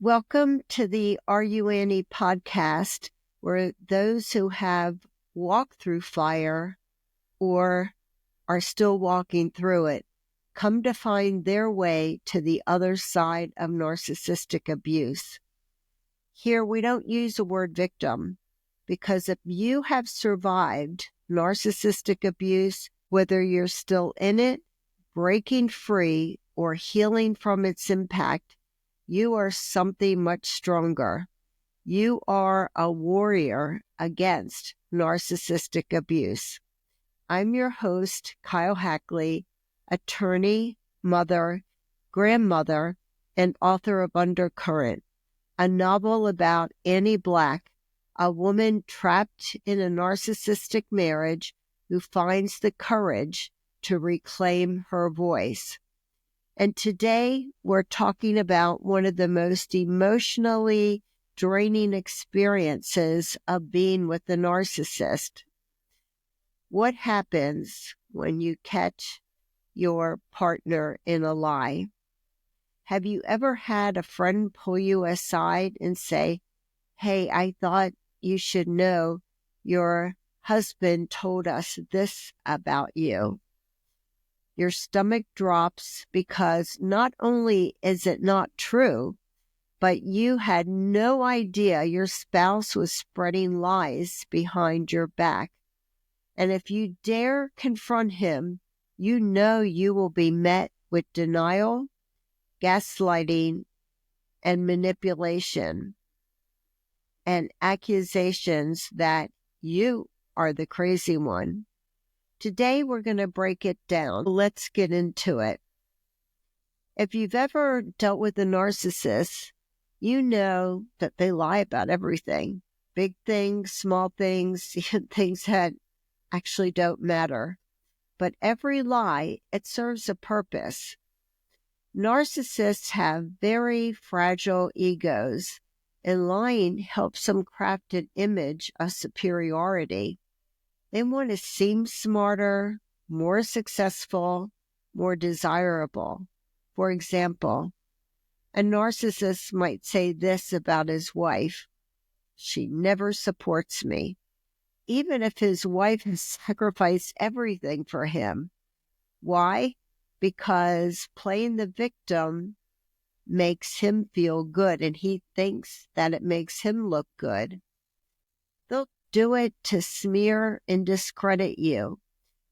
Welcome to the AreYouAnnie podcast, where those who have walked through fire or are still walking through it come to find their way to the other side of narcissistic abuse. Here, we don't use the word victim, because if you have survived narcissistic abuse, whether you're still in it, breaking free, or healing from its impact, you are something much stronger. You are a warrior against narcissistic abuse. I'm your host, Kyle Hackley, attorney, mother, grandmother, and author of Undercurrent, a novel about Annie Black, a woman trapped in a narcissistic marriage who finds the courage to reclaim her voice. And today we're talking about one of the most emotionally draining experiences of being with a narcissist. What happens when you catch your partner in a lie? Have you ever had a friend pull you aside and say, "Hey, I thought you should know your husband told us this about you"? Your stomach drops because not only is it not true, but you had no idea your spouse was spreading lies behind your back. And if you dare confront him, you know you will be met with denial, gaslighting, and manipulation, and accusations that you are the crazy one. Today, we're going to break it down. Let's get into it. If you've ever dealt with a narcissist, you know that they lie about everything. Big things, small things, even things that actually don't matter. But every lie, it serves a purpose. Narcissists have very fragile egos, and lying helps them craft an image of superiority. They want to seem smarter, more successful, more desirable. For example, a narcissist might say this about his wife: "She never supports me," even if his wife has sacrificed everything for him. Why? Because playing the victim makes him feel good, and he thinks that it makes him look good. They'll do it to smear and discredit you.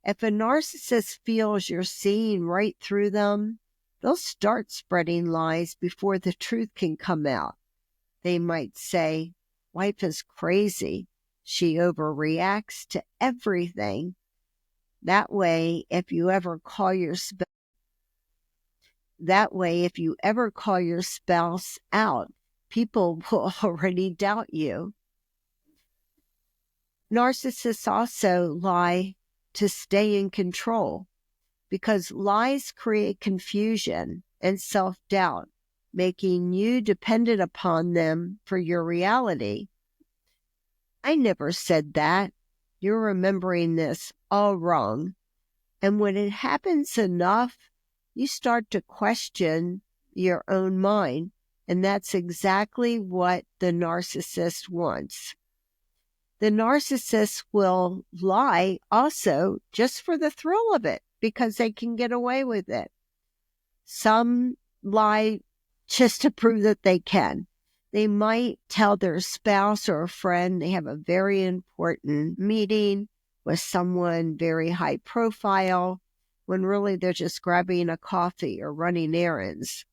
If a narcissist feels you're seeing right through them, they'll start spreading lies before the truth can come out. They might say, "Wife is crazy. She overreacts to everything." That way, if you ever call your spouse out, people will already doubt you. Narcissists also lie to stay in control, because lies create confusion and self-doubt, making you dependent upon them for your reality. "I never said that. You're remembering this all wrong." And when it happens enough, you start to question your own mind, and that's exactly what the narcissist wants. The narcissist will lie also just for the thrill of it, because they can get away with it. Some lie just to prove that they can. They might tell their spouse or a friend they have a very important meeting with someone very high profile, when really they're just grabbing a coffee or running errands.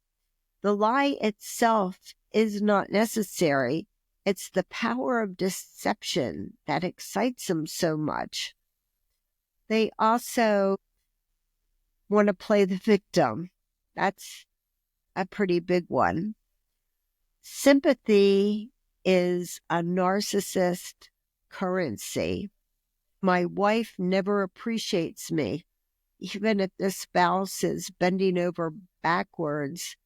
The lie itself is not necessary. It's the power of deception that excites them so much. They also want to play the victim. That's a pretty big one. Sympathy is a narcissist currency. My wife never appreciates me, even if the spouse is bending over backwards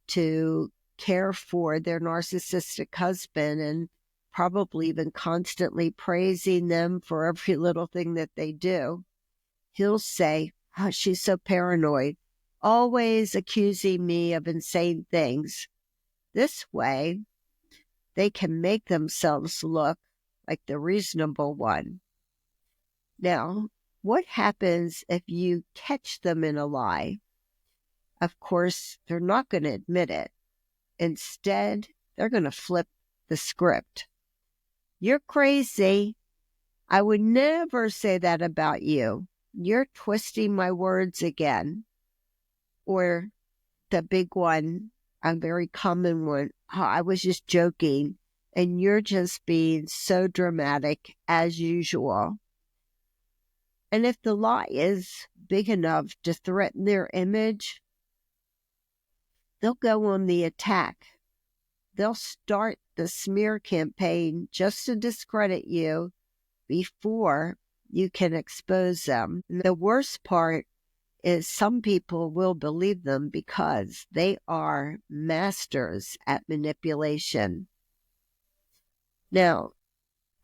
to care for their narcissistic husband and probably even constantly praising them for every little thing that they do. He'll say, "Oh, she's so paranoid, always accusing me of insane things." This way, they can make themselves look like the reasonable one. Now, what happens if you catch them in a lie? Of course, they're not going to admit it. Instead, they're going to flip the script. You're crazy. I would never say that about you. You're twisting my words again. Or the big one, a very common one, I was just joking, and you're just being so dramatic as usual. And if the lie is big enough to threaten their image, they'll go on the attack. They'll start the smear campaign just to discredit you before you can expose them. And the worst part is some people will believe them because they are masters at manipulation. Now,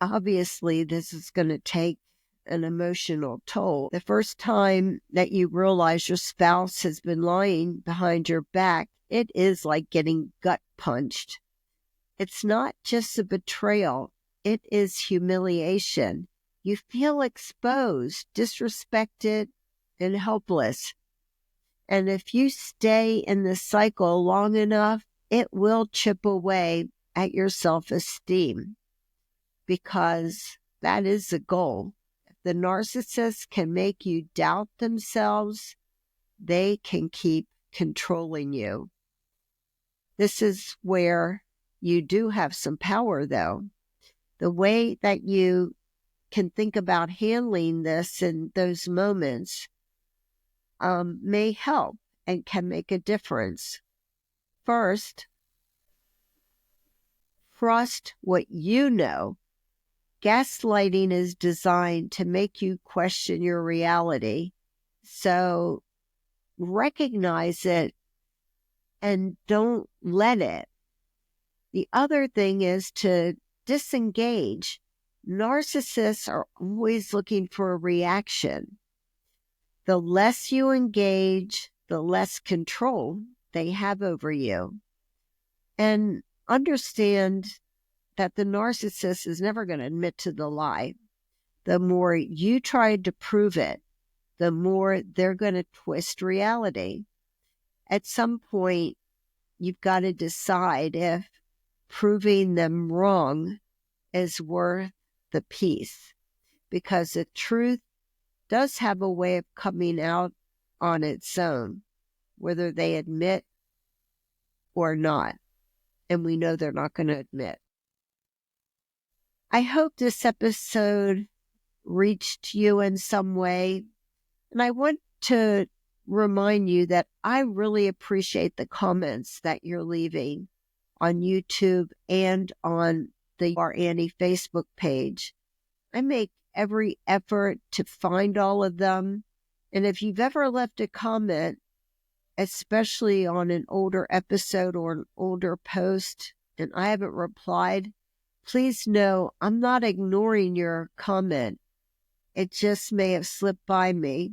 obviously, this is going to take an emotional toll. The first time that you realize your spouse has been lying behind your back, it is like getting gut punched. It's not just a betrayal, it is humiliation. You feel exposed, disrespected, and helpless. And if you stay in this cycle long enough, it will chip away at your self-esteem, because that is the goal. If the narcissist can make you doubt themselves, they can keep controlling you. This is where you do have some power, though. The way that you can think about handling this in those moments may help and can make a difference. First, trust what you know. Gaslighting is designed to make you question your reality. So recognize it and don't let it. The other thing is to disengage. Narcissists are always looking for a reaction. The less you engage, the less control they have over you. And understand that the narcissist is never going to admit to the lie. The more you try to prove it, the more they're going to twist reality. At some point, you've got to decide if proving them wrong is worth the peace, because the truth does have a way of coming out on its own, whether they admit or not. And we know they're not going to admit. I hope this episode reached you in some way. And I want to remind you that I really appreciate the comments that you're leaving on YouTube and on the AreYouAnnie Facebook page. I make every effort to find all of them. And if you've ever left a comment, especially on an older episode or an older post, and I haven't replied, please know I'm not ignoring your comment. It just may have slipped by me.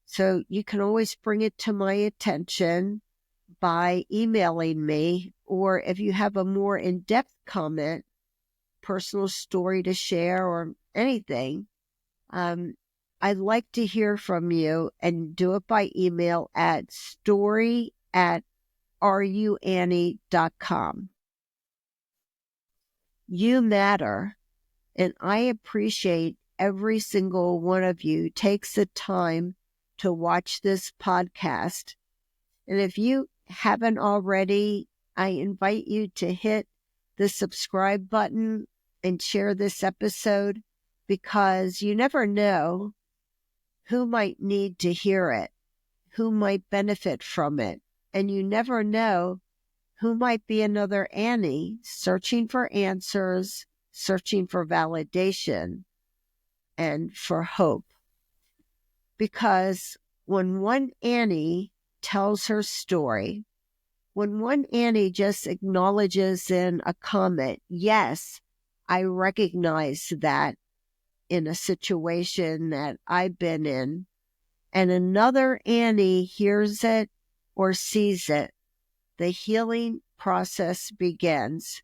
So you can always bring it to my attention by emailing me, or if you have a more in-depth comment, personal story to share, or anything, I'd like to hear from you, and do it by email at story@AreYouAnnie.com. You matter, and I appreciate every single one of you takes the time to watch this podcast. And if you haven't already, I invite you to hit the subscribe button and share this episode, because you never know who might need to hear it, who might benefit from it, and you never know who might be another Annie searching for answers, searching for validation, and for hope. Because when one Annie tells her story, when one Annie just acknowledges in a comment, yes, I recognize that in a situation that I've been in, and another Annie hears it or sees it, the healing process begins.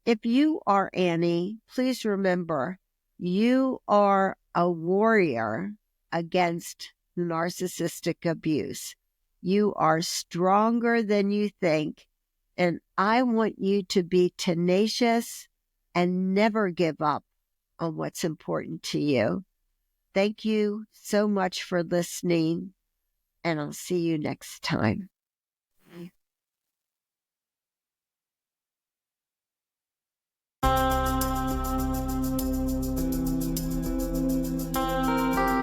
If you are Annie, please remember, you are a warrior against narcissistic abuse. You are stronger than you think, and I want you to be tenacious and never give up on what's important to you. Thank you so much for listening, and I'll see you next time.